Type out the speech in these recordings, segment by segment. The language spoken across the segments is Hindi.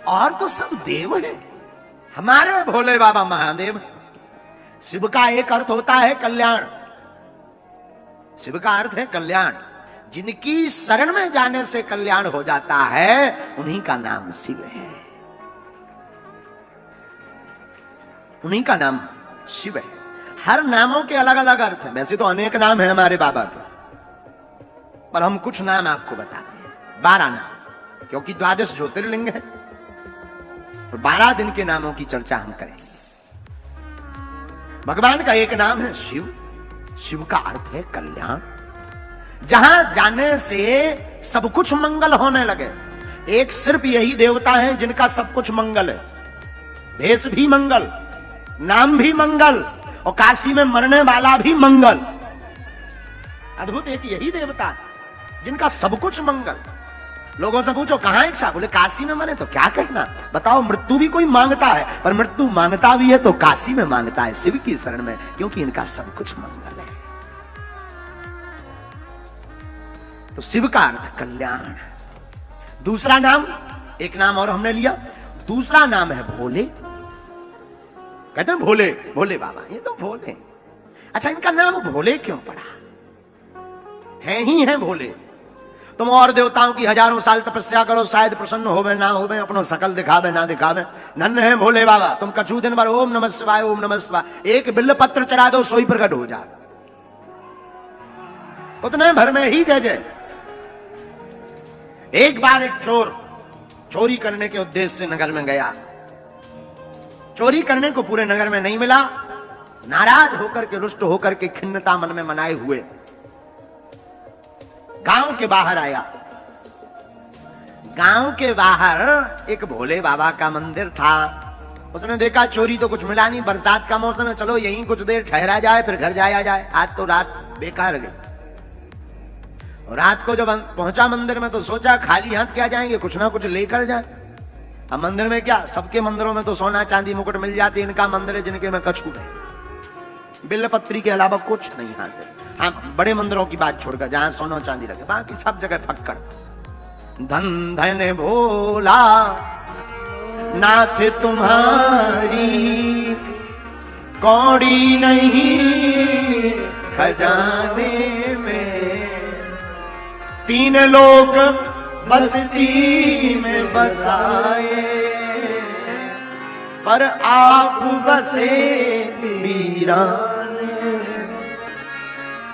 और तो सब देव है, हमारे भोले बाबा महादेव। शिव का एक अर्थ होता है कल्याण, शिव का अर्थ है कल्याण। जिनकी शरण में जाने से कल्याण हो जाता है उन्हीं का नाम शिव है, उन्हीं का नाम शिव है। हर नामों के अलग अलग अर्थ है। वैसे तो अनेक नाम है हमारे बाबा के, पर हम कुछ नाम आपको बताते हैं, 12 नाम, क्योंकि 12 ज्योतिर्लिंग है और 12 दिन के नामों की चर्चा हम करेंगे। भगवान का एक नाम है शिव, शिव का अर्थ है कल्याण। जहां जाने से सब कुछ मंगल होने लगे। एक सिर्फ यही देवता है जिनका सब कुछ मंगल है, भेष भी मंगल, नाम भी मंगल, और काशी में मरने वाला भी मंगल। अद्भुत एक यही देवता है जिनका सब कुछ मंगल। लोगों से पूछो कहां इच्छा, बोले काशी में मरे, तो क्या कहना। बताओ, मृत्यु भी कोई मांगता है, पर मृत्यु मांगता भी है तो काशी में मांगता है, शिव की शरण में, क्योंकि इनका सब कुछ मंगल है। तो शिव का अर्थ कल्याण। दूसरा नाम, एक नाम और हमने लिया, दूसरा नाम है भोले। कहते हैं भोले, भोले बाबा, ये तो भोले। अच्छा, इनका नाम भोले क्यों पड़ा? है ही है भोले। तुम और देवताओं की हजारों साल तपस्या करो, शायद प्रसन्न होवे ना होवे, अपनो सकल दिखावे ना दिखावे, धन्य है भोले बाबा। तुम कछु दिन भर ओम नमः शिवाय ओम नमः शिवाय, एक बिल्व पत्र चढ़ा दो, सोई प्रकट हो जाए, उतने भर में ही जय जय। एक बार एक चोर चोरी करने के उद्देश्य से नगर में गया, चोरी करने को पूरे नगर में नहीं मिला, नाराज होकर के, रुष्ट होकर के, खिन्नता मन में मनाए हुए गांव के बाहर आया। गांव के बाहर एक भोले बाबा का मंदिर था। उसने देखा चोरी तो कुछ मिला नहीं, बरसात का मौसम है, चलो यहीं कुछ देर ठहरा जाए फिर घर जाया जाए, आज तो रात बेकार गई। रात को जब पहुंचा मंदिर में तो सोचा खाली हाथ क्या जाएंगे, कुछ ना कुछ लेकर जाए। अब मंदिर में क्या, सबके मंदिरों में तो सोना चांदी मुकुट मिल जाती, इनका मंदिर है जिनके में कछु नहीं, बिल्वपत्री के अलावा कुछ नहीं हाथ है। हाँ, बड़े मंदिरों की बात छोड़कर जहां सोना चांदी रखे, बाकी सब जगह फक्कड़। धन धन भोला नाथ तुम्हारी कौड़ी नहीं खजाने में, 3 लोग बस्ती में बसाए, पर आप बसे वीरान।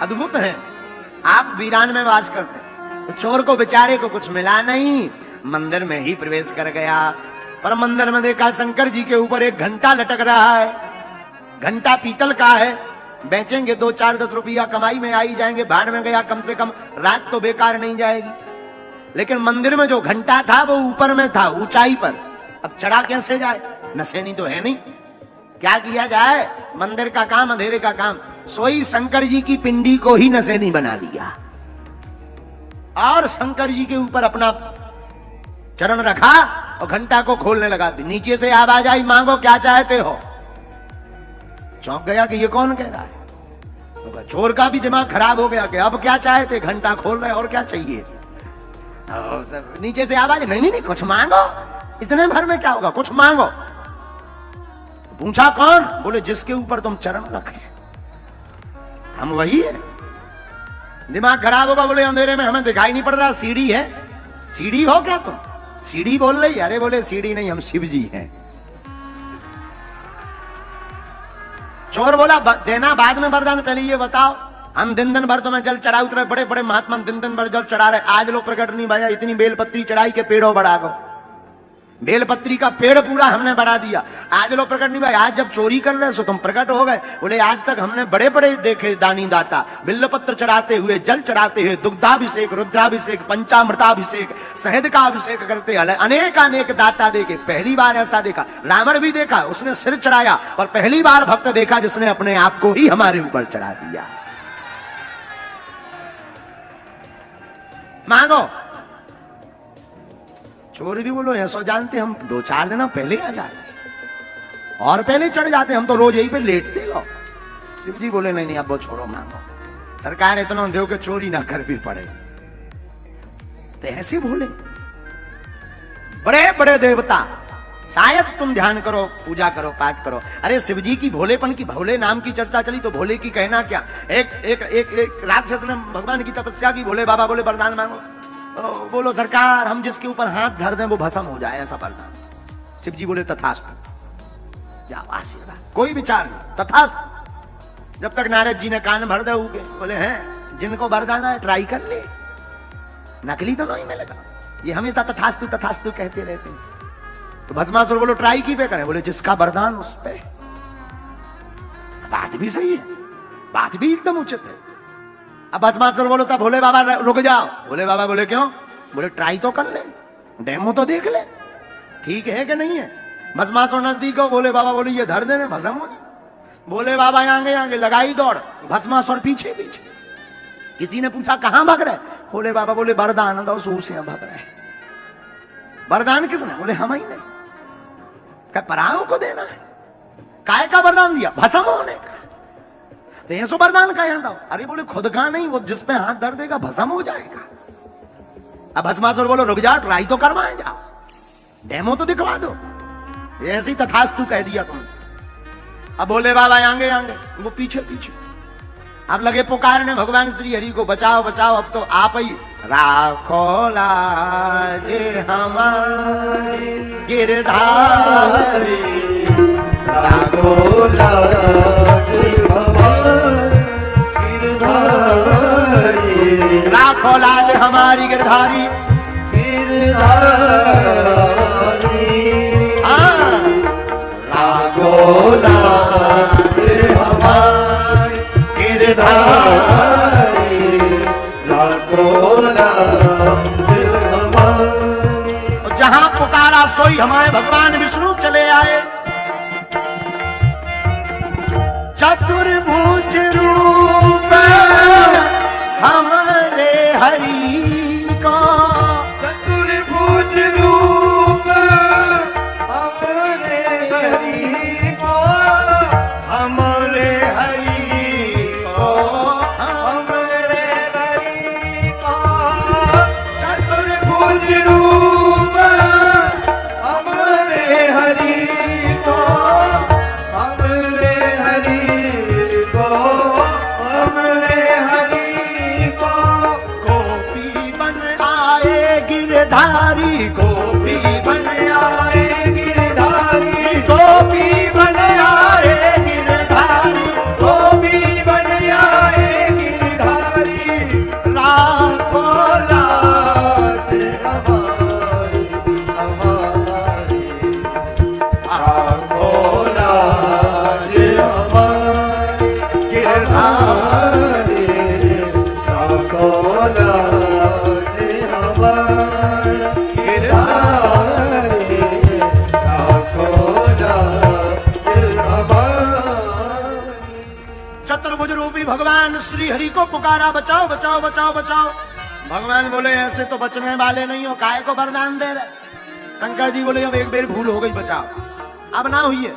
अद्भुत है, आप वीरान में वास करते हैं। तो चोर को बेचारे को कुछ मिला नहीं, मंदिर में ही प्रवेश कर गया। पर मंदिर में देखा शंकर जी के ऊपर एक घंटा लटक रहा है। घंटा पीतल का है, बेचेंगे 2-4-10 रुपया कमाई में आई जाएंगे, भाड़ में गया, कम से कम रात तो बेकार नहीं जाएगी। लेकिन मंदिर में जो घंटा था वो ऊपर में था, ऊंचाई पर, अब चढ़ा कैसे जाए, नसेनी तो है नहीं, क्या किया जाए। मंदिर का काम, अंधेरे का काम। सोई शंकर जी की पिंडी को ही नसेनी बना लिया और शंकर जी के ऊपर अपना चरण रखा और घंटा को खोलने लगा। नीचे से आवाज आई, मांगो क्या चाहते हो। चौंक गया कि ये कौन कह रहा है। तो चोर का भी दिमाग खराब हो गया कि अब क्या चाहते, घंटा खोल रहे और क्या चाहिए। नीचे से आवाज, नहीं नहीं नहीं, कुछ मांगो, इतने भर में क्या होगा, कुछ मांगो। पूछा कौन, बोले जिसके ऊपर तुम चरण रखे हम वही है। दिमाग खराब होगा, बोले अंधेरे में हमें दिखाई नहीं पड़ रहा, सीढ़ी है। सीढ़ी हो क्या तुम, सीढ़ी बोल रही। अरे बोले सीढ़ी नहीं, हम शिव जी हैं। चोर बोला देना बाद में वरदान, पहले ये बताओ, हम दिन दिन भर तुम्हें जल चढ़ा उतरे, बड़े बड़े महात्मा दिन दिन भर जल चढ़ा रहे, आज लोग प्रकट नहीं भैया, इतनी बेलपत्री चढ़ाई के पेड़ों बढ़ा गो, बेलपत्री का पेड़ पूरा हमने बढ़ा दिया, आज लोग प्रकट नहीं भाई। आज जब चोरी कर रहे सो तुम प्रकट हो गए। बोले आज तक हमने बड़े बड़े देखे दानी दाता, बिल्वपत्र चढ़ाते हुए, जल चढ़ाते हुए, दुग्धाभिषेक, रुद्राभिषेक, पंचामृताभिषेक, शहद का अभिषेक करते, अनेक अनेक दाता देखे, पहली बार ऐसा देखा। रावण भी देखा, उसने सिर चढ़ाया, और पहली बार भक्त देखा जिसने अपने आप को ही हमारे ऊपर चढ़ा दिया। मांगो। चोर भी बोलो ऐसा जानते हम 2-4 दिन पहले आ जाते और पहले चढ़ जाते, हम तो रोज यहीं पे लेटते लो। शिव जी बोले नहीं नहीं, अब वो छोड़ो, मांगो, सरकार इतना दो कि चोरी ना कर भी पड़े। तो ऐसे बोले बड़े बड़े देवता शायद तुम ध्यान करो, पूजा करो, पाठ करो। अरे शिव जी की भोलेपन की, भोले नाम की चर्चा चली तो भोले की कहना क्या। एक राक्षस ने भगवान की तपस्या की, भोले बाबा बोले वरदान मांगो। तो बोलो सरकार हम जिसके ऊपर हाथ धर दें वो भस्म हो जाए, ऐसा वरदान। शिव जी बोले तथास्तु, जाओ आशीर्वाद, कोई विचार नहीं, तथास्तु। जब तक नारद जी ने कान भर दे उगे, बोले हैं जिनको वरदान है ट्राई कर ले, नकली तो नहीं मिलेगा। ये हमेशा तथास्तु तथास्तु कहते रहते हैं। तो भस्मासुर बोलो ट्राई की पे करें, बोले जिसका वरदान उस पे। बात भी सही है, बात भी एकदम उचित है। अब भस्मासुर बोलो तब भोले बाबा रुक जाओ। भोले बाबा बोले क्यों? बोले ट्राई तो कर ले, डेमो तो देख ले, ठीक है कि नहीं है। भस्मासुर नजदीक हो, भोले बाबा बोले ये धर देने भस्म हो जाए। भोले बाबा आगे आगे लगाई दौड़, भस्मासुर पीछे पीछे। किसी ने पूछा कहां भाग रहे? भोले बाबा बोले वरदान दो, सूर से भाग रहे। वरदान किसने? बोले हम ही नहीं, क्या परायों को देना है? काय का वरदान दिया? भस्म होने का। तो ये सो वरदान का यहां दो। अरे बोले खुद का नहीं, वो जिस पे हाथ धर देगा भस्म हो जाएगा। अब भस्मासुर बोलो रुक जाओ, ट्राई तो करवाए जाओ, डेमो तो दिखवा दो। ऐसे ही तथास्तु कह दिया तुमने। अब भोले बाबा आगे आगे, वो पीछे पीछे। अब लगे पुकारने भगवान श्री हरि को, बचाओ बचाओ, अब तो आप ही। राखो लाज हमारे गिरधारी, राखो लाज हमारे गिरधारी, राखो लाज हमारी गिरधारी, राखो लाज हमारी गिरधारी, जहां पुकारा सोई हमारे भगवान विष्णु चले आए। चतुर्भुज रूप हमारे हरि को, चतुर्भुज रूप हमारे हरि को, हमारे हरि को, हमारे हरि को। चतुर्भुज रूप हमारे हरि को, हमारे हरि को, हमारे हरि को। गोपी बन आए गिरधारी, गोपी बन आए गिरधारी, गोपी बन आए गिरधारी, गोपी बन आए गिरधारी। राखो लाज हमारी, हमारी, राखो लाज हमारी गिरधारी, राखो लाज हमारी गिरधारी, राखो लाज हमारी। चतुर्भुज रूपी भगवान श्री हरि को पुकारा, बचाओ बचाओ बचाओ बचाओ। भगवान बोले ऐसे तो बचने वाले नहीं हो, काय को वरदान दे रहे। शंकर जी बोले अब एक बार भूल हो गई, बचाओ, अब ना हुई है,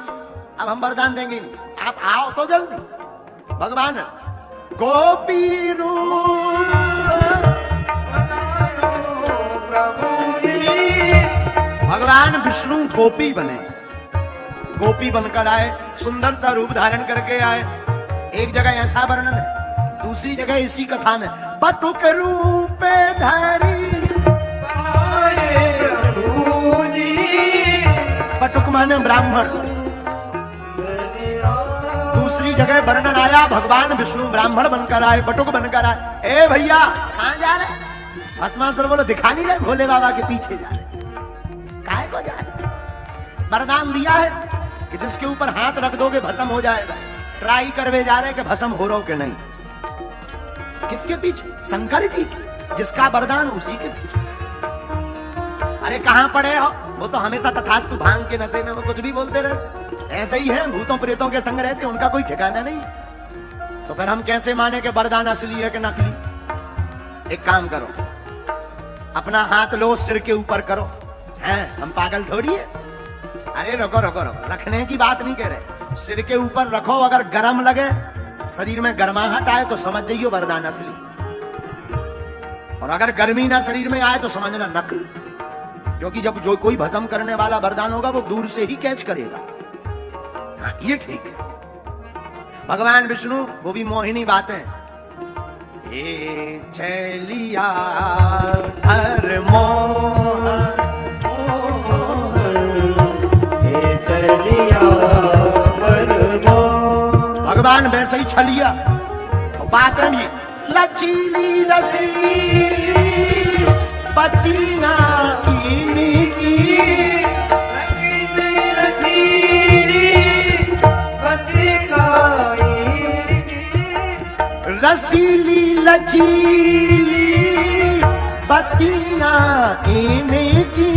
अब हम वरदान देंगे नहीं, आप आओ तो जल्दी। भगवान गोपी रूप भगवान विष्णु गोपी बने, गोपी बनकर आए, सुंदर सा रूप धारण करके आए। एक जगह ऐसा वर्णन है, दूसरी जगह इसी कथा में, बटुक रूप धारी। बटुक माने ब्राह्मण। दूसरी जगह वर्णन आया भगवान विष्णु ब्राह्मण बनकर आए, बटुक बनकर आए। ए भैया कहां जा रहे? भस्मासुर बोलो दिखा नहीं रहे, भोले बाबा के पीछे जा रहे। काहे को जा रहे? वरदान दिया है कि जिसके ऊपर हाथ रख दोगे भस्म हो जाएगा। ट्राई करवे जा रहे कि भस्म हो रहा हो कि नहीं। किसके पीछे? शंकर जी की, जिसका वरदान उसी के पीछे। अरे कहां पड़े हो? वो तो हमेशा तथास्तु भांग के नशे में वो कुछ भी बोलते रहते। ऐसे ही है, भूतों प्रेतों के संग रहते, उनका कोई ठिकाना नहीं। तो फिर हम कैसे माने कि वरदान असली है कि नकली? एक काम करो, अपना हाथ लो, सिर के ऊपर करो। हैं, हम पागल थोड़ी है। अरे रुको रुको रुको, रखने की बात नहीं कह रहे, सिर के ऊपर रखो। अगर गर्म लगे, शरीर में गर्माहट आए तो समझ जाइए वरदान असली, और अगर गर्मी ना शरीर में आए तो समझना नकली। क्योंकि जब जो कोई भस्म करने वाला वरदान होगा वो दूर से ही कैच करेगा। हाँ, ये ठीक है। भगवान विष्णु वो भी मोहिनी बातें, ये चलिया हर मोहन, ये चलिया हर मोहन। भगवान वैसे ही छलिया, बातें भी लचीली लसीली पतियां इनकी, रसीली लचीली बत्तियां इनकी,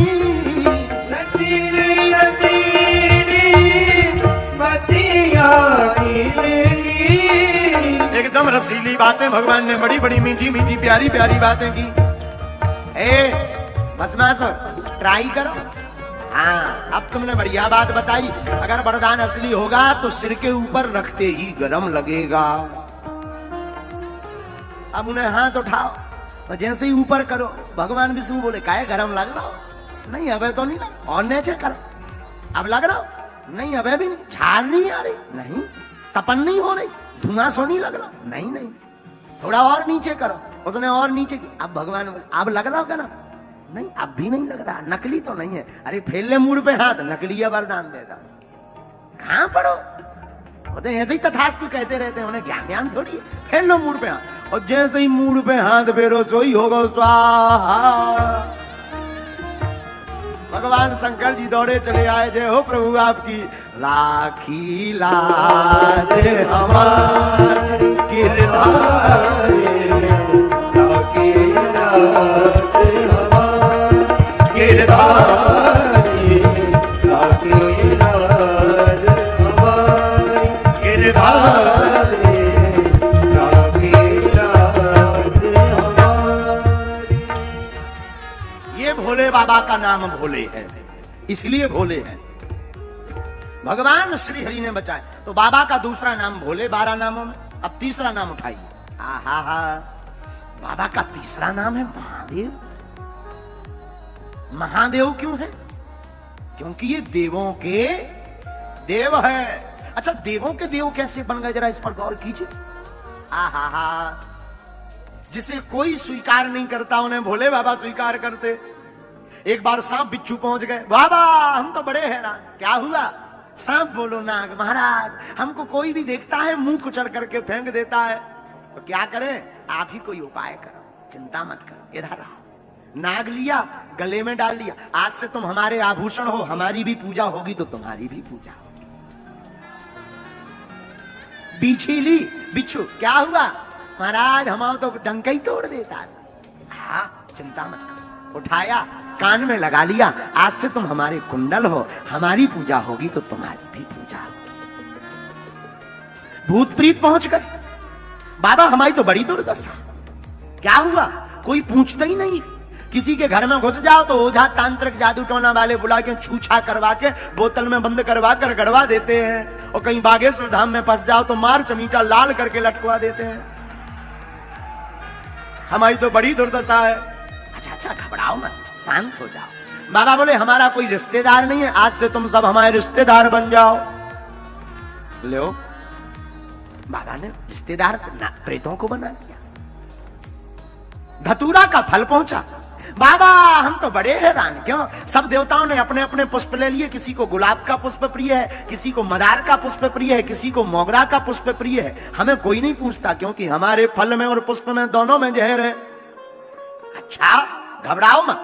रसीली लचीली बत्तियां इनकी। एकदम रसीली बातें भगवान ने बड़ी बड़ी मीठी मीठी प्यारी प्यारी बातें की। बस ट्राई करो। हाँ, अब तुमने बढ़िया बात बताई। अगर वरदान असली होगा तो सिर के ऊपर रखते ही गरम लगेगा। अब उन्हें हाथ उठाओ और जैसे ही ऊपर करो, भगवान विष्णु बोले काहे गरम लग रहा हो? नहीं अबे तो नहीं लग। और नीचे करो, अब लग रहा हो? नहीं अबे भी नहीं। झाड़ नहीं आ रही? नहीं। तपन नहीं हो रही? धुआं सो नहीं लग रहा? नहीं नहीं। थोड़ा और नीचे करो। उसने और नीचे की। अब भगवान बोले अब लग रहा होगा ना? नहीं अब भी नहीं लग रहा। नकली तो नहीं है। अरे फेल ले मूड पे हाथ, नकली वरदान देगा। कहां पढ़ो? बोलते ऐसे ही तथास्तु कहते रहते हैं, उन्हें ज्ञान ज्ञान थोड़ी है। फेर लो मूड पे हाथ, और जैसे ही मूड पे हाथ फेरो सो ही होगा स्वाहा। भगवान शंकर जी दौड़े चले आए, जय हो प्रभु आपकी। लाखी लाज हमारी गिरधारी, लाखी लाज हमारी गिरधारी, लाखी लाज हमारी गिरधारी, लाखी लाज हमारी। ये भोले बाबा का नाम भोले है, इसलिए भोले है। भगवान श्री हरि ने बचाए तो बाबा का दूसरा नाम भोले। 12 नामों में अब तीसरा नाम उठाइए। बाबा का तीसरा नाम है महादेव। महादेव क्यों है? क्योंकि ये देवों के देव है। अच्छा, देवों के देव कैसे बन गए, जरा इस पर गौर कीजिए। जिसे कोई स्वीकार नहीं करता उन्हें भोले बाबा स्वीकार करते। एक बार सांप बिच्छू पहुंच गए, बाबा हम तो बड़े हैरान। क्या हुआ? सांप बोलो नाग, महाराज हमको कोई भी देखता है मुंह कुचल करके फेंक देता है, तो क्या करें? आप ही कोई उपाय करो, चिंता मत करो, इधर आओ। नाग लिया, गले में डाल लिया। आज से तुम हमारे आभूषण हो, हमारी भी पूजा होगी तो तुम्हारी भी पूजा होगी। बिच्छी ली, बिच्छू क्या हुआ? महाराज हमारा तो डंका ही तोड़ देता है। हाँ चिंता मत करो, उठाया, कान में लगा लिया। आज से तुम हमारे कुंडल हो, हमारी पूजा होगी तो तुम्हारी भी पूजा होगी। भूत प्रीत पहुंच गए, बाबा हमारी तो बड़ी दुर्दशा। क्या हुआ? कोई पूछता ही नहीं। किसी के घर में घुस जाओ तो ओझा तांत्रिक जादू टोना वाले बुला के छूछा करवा के बोतल में बंद करवा कर गड़वा देते हैं। और कहीं बागेश्वर धाम में फंस जाओ तो मार चमीटा लाल करके लटकवा देते हैं। हमारी तो बड़ी दुर्दशा है। अच्छा घबराओ मत, शांत हो जाओ। बाबा बोले हमारा कोई रिश्तेदार नहीं है, आज से तुम सब हमारे रिश्तेदार बन जाओ। लो, बाबा ने रिश्तेदार प्रेतों को बना दिया। धतूरा का फल पहुंचा। बाबा हम तो बड़े हैरान, क्यों? सब देवताओं ने अपने अपने पुष्प ले लिए। किसी को गुलाब का पुष्प प्रिय है, किसी को मदार का पुष्प प्रिय है, किसी को मोगरा का पुष्प प्रिय है। हमें कोई नहीं पूछता, क्योंकि हमारे फल में और पुष्प में दोनों में जहर है। अच्छा घबराओ मत,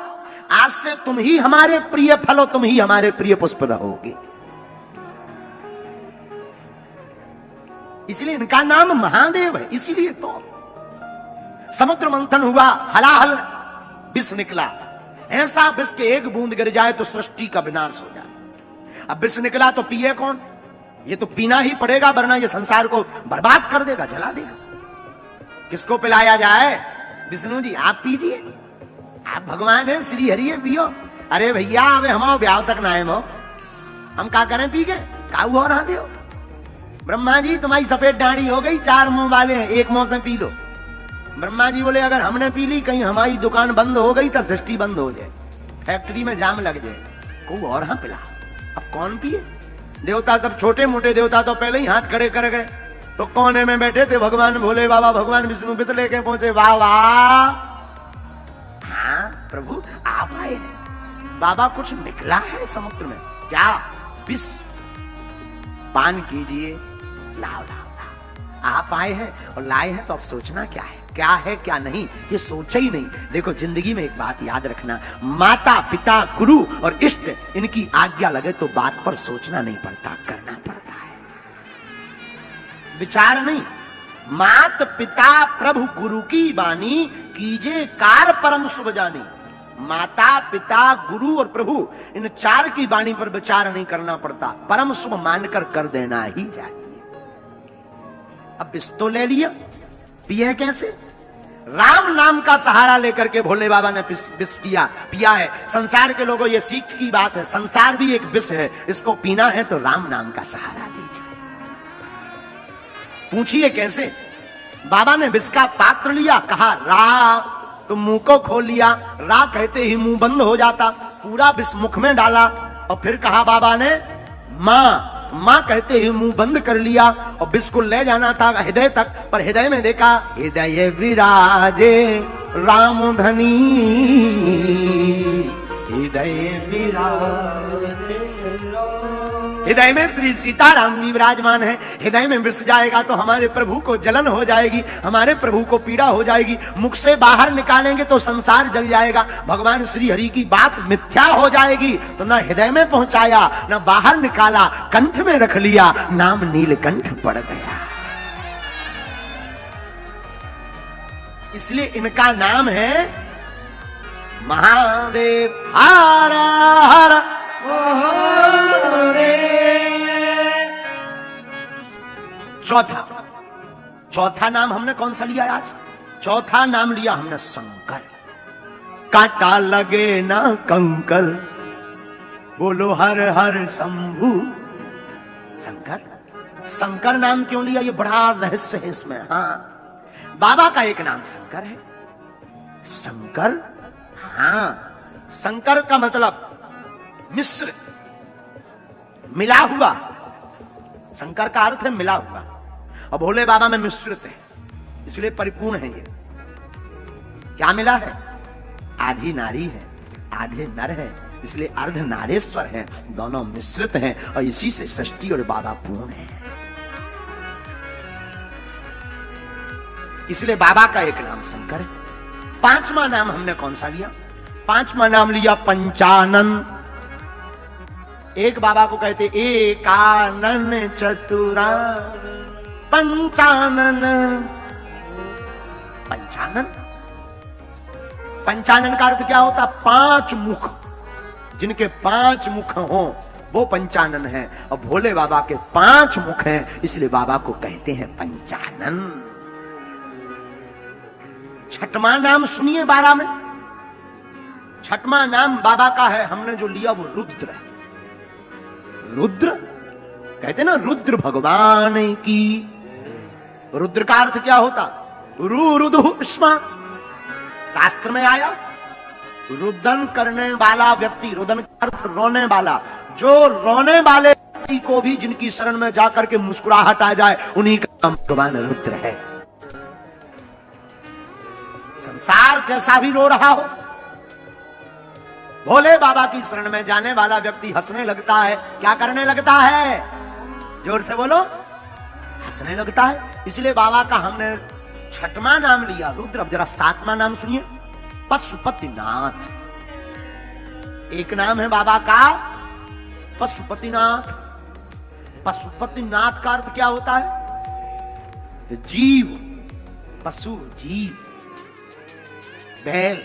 आज से तुम ही हमारे प्रिय फल हो, तुम ही हमारे प्रिय पुष्प रहोगे। इसलिए इनका नाम महादेव है। इसीलिए तो समुद्र मंथन हुआ, हलाहल विष निकला। ऐसा विष के एक बूंद गिर जाए तो सृष्टि का विनाश हो जाए। अब विष निकला तो पिए कौन? ये तो पीना ही पड़ेगा, वरना ये संसार को बर्बाद कर देगा, जला देगा। किसको पिलाया जाए? विष्णु जी आप पीजिए, आप भगवान है, श्री हरि है, पियो। अरे भैया अबे हम ब्याह तक ना आए हो, हम क्या करें पी के? काऊ और दे। ब्रह्मा जी तुम्हारी सफेद दाढ़ी हो गई, 4 मुंह वाले हैं, एक मुंह से पी लो। ब्रह्मा जी बोले अगर हमने पी ली, कहीं हमारी दुकान बंद हो गई तो सृष्टि बंद हो जाए। फैक्ट्री में जाम लग जाए, को और हाँ पिला, अब कौन पिए? देवता सब छोटे मोटे देवता तो पहले ही हाथ खड़े कर गए। तो कोने में बैठे थे भगवान भोले बाबा, भगवान विष्णु बिस लेके पहुंचे। वाह वाह, हाँ प्रभु आप आए हैं। बाबा कुछ निकला है समुद्र में क्या? विष पान कीजिए, लाओ लाओ। आप आए हैं और लाए हैं तो अब सोचना क्या है क्या नहीं, ये सोचा ही नहीं। देखो जिंदगी में एक बात याद रखना, माता पिता गुरु और इष्ट इनकी आज्ञा लगे तो बात पर सोचना नहीं पड़ता, करना पड़ता है, विचार नहीं। मात पिता प्रभु गुरु की बानी, कीजे कार परम शुभ जानी। माता पिता गुरु और प्रभु इन चार की बाणी पर विचार नहीं करना पड़ता, परम शुभ मानकर कर देना ही चाहिए। अब विष तो ले लिया, पिए कैसे? राम नाम का सहारा लेकर के भोले बाबा ने विष पिया है। संसार के लोगों, ये सीख की बात है, संसार भी एक विष है, इसको पीना है तो राम नाम का सहारा लीजिए। पूछिए कैसे? बाबा ने विष का पात्र लिया, कहा रा, तो मुंह को खोल लिया, रा कहते ही मुंह बंद हो जाता, पूरा विष मुख में डाला और फिर कहा बाबा ने मां, मां कहते ही मुंह बंद कर लिया और विष को ले जाना था हृदय तक, पर हृदय में देखा हृदय विराजे राम धनी, हृदय विराजे, हृदय में श्री सीताराम जी विराजमान है। हृदय में विष जाएगा तो हमारे प्रभु को जलन हो जाएगी, हमारे प्रभु को पीड़ा हो जाएगी, मुख से बाहर निकालेंगे तो संसार जल जाएगा, भगवान श्री हरि की बात मिथ्या हो जाएगी। तो ना हृदय में पहुंचाया, ना बाहर निकाला, कंठ में रख लिया, नाम नीलकंठ पड़ गया। इसलिए इनका नाम है महादेव। हर हर चौथा नाम हमने कौन सा लिया आज? चौथा नाम लिया हमने शंकर। कांटा लगे ना कंकर, बोलो हर हर शंभु शंकर। शंकर नाम क्यों लिया? ये बड़ा रहस्य है इसमें। हाँ, बाबा का एक नाम शंकर है। शंकर, हाँ, शंकर का मतलब मिश्र, मिला हुआ। शंकर का अर्थ है मिला हुआ, और भोले बाबा में मिश्रित है, इसलिए परिपूर्ण है। ये क्या मिला है? आधी नारी है, आधे नर है, इसलिए अर्ध नारेश्वर है, दोनों मिश्रित हैं और इसी से सृष्टि और बाबा पूर्ण है। इसलिए बाबा का एक नाम शंकर है। पांचवा नाम हमने कौन सा लिया? पांचवा नाम लिया पंचानन। एक बाबा को कहते एकानन चतुरा पंचानन। पंचानन, पंचानन का अर्थ क्या होता? पांच मुख, जिनके पांच मुख हो वो पंचानन है, और भोले बाबा के पांच मुख हैं, इसलिए बाबा को कहते हैं पंचानन। छठवां नाम सुनिए 12 में। छठवां नाम बाबा का है, हमने जो लिया वो रुद्र है। रुद्र कहते ना, रुद्र भगवान की। रुद्र का अर्थ क्या होता? रुदुष्मा, शास्त्र में आया रुदन करने वाला व्यक्ति। रुदन का अर्थ रोने वाला, जो रोने वाले व्यक्ति को भी जिनकी शरण में जाकर के मुस्कुराहट आ जाए, उन्हीं का नाम भगवान रुद्र है। संसार कैसा भी रो रहा हो, भोले बाबा की शरण में जाने वाला व्यक्ति हंसने लगता है। क्या करने लगता है? जोर से बोलो, हंसने लगता है। इसलिए बाबा का हमने छठवां नाम लिया रुद्र। अब जरा सातवां नाम सुनिए, पशुपतिनाथ। एक नाम है बाबा का पशुपतिनाथ। पशुपतिनाथ का अर्थ क्या होता है? जीव, पशु जीव, बैल,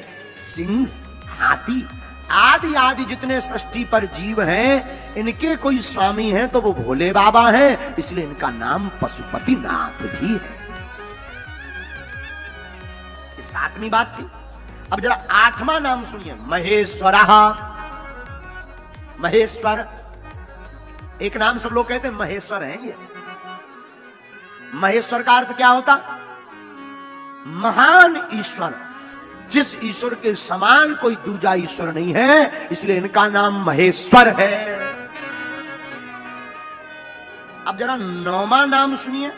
सिंह, हाथी आदि आदि जितने सृष्टि पर जीव हैं, इनके कोई स्वामी हैं तो वो भोले बाबा हैं, इसलिए इनका नाम पशुपतिनाथ भी है। ये सातवीं बात थी। अब जरा आठवां नाम सुनिए, महेश्वरा। महेश्वर, एक नाम सब लोग कहते हैं महेश्वर है। ये महेश्वर का अर्थ क्या होता? महान ईश्वर। जिस ईश्वर के समान कोई दूजा ईश्वर नहीं है, इसलिए इनका नाम महेश्वर है। अब जरा नौवां नाम सुनिए।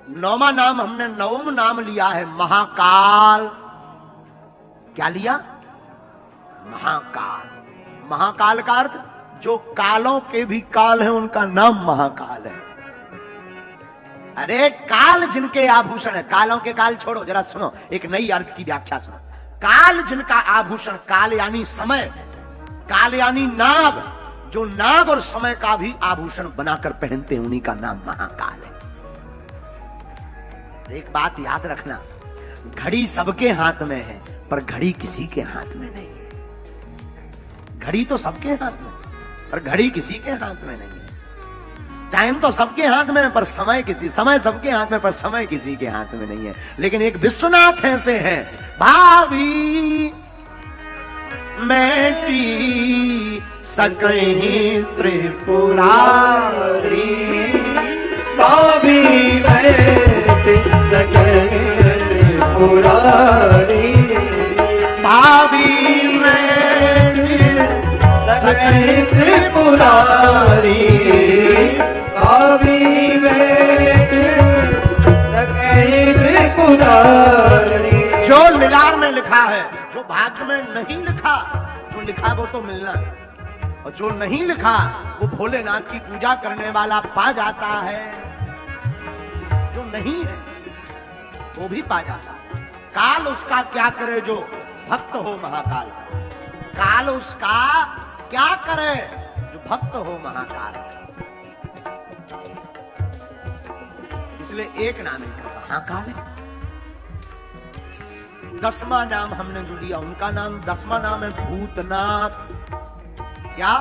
नौवां नाम हमने नवम नाम लिया है महाकाल। क्या लिया? महाकाल। महाकाल का अर्थ जो कालों के भी काल है, उनका नाम महाकाल है। अरे काल जिनके आभूषण है, कालों के काल छोड़ो, जरा सुनो, एक नई अर्थ की व्याख्या सुनो। काल जिनका आभूषण, काल यानी समय, काल यानी नाग, जो नाग और समय का भी आभूषण बनाकर पहनते हैं, उन्हीं का नाम महाकाल है। एक बात याद रखना, घड़ी सबके हाथ में है, पर घड़ी किसी के हाथ में नहीं है। घड़ी तो सबके हाथ में, पर घड़ी किसी के हाथ में नहीं है। टाइम तो सबके हाथ में है, पर समय सबके हाथ में, पर समय किसी के हाथ में नहीं है। लेकिन एक विश्वनाथ ऐसे हैं, भावी बेटी सकहीं त्रिपुरारी, भावी बेटी सकहीं त्रिपुरारी, भावी सकहीं त्रिपुरारी, भावी बेटी सकहीं त्रिपुरारी। जो लीलार में लिखा है, जो भाग्य में नहीं लिखा, जो लिखा वो तो मिलना है, और जो नहीं लिखा वो भोलेनाथ की पूजा करने वाला पा जाता है। जो नहीं है वो भी पा जाता है। काल उसका क्या करे जो भक्त हो महाकाल। काल उसका क्या करे जो भक्त हो महाकाल। इसलिए एक नाम इनका महाकाल है। 10वां नाम हमने जो लिया, उनका नाम 10वां नाम है भूतनाथ। क्या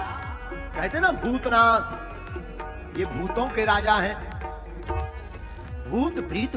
कहते ना भूतनाथ, ये भूतों के राजा हैं। भूत प्रीत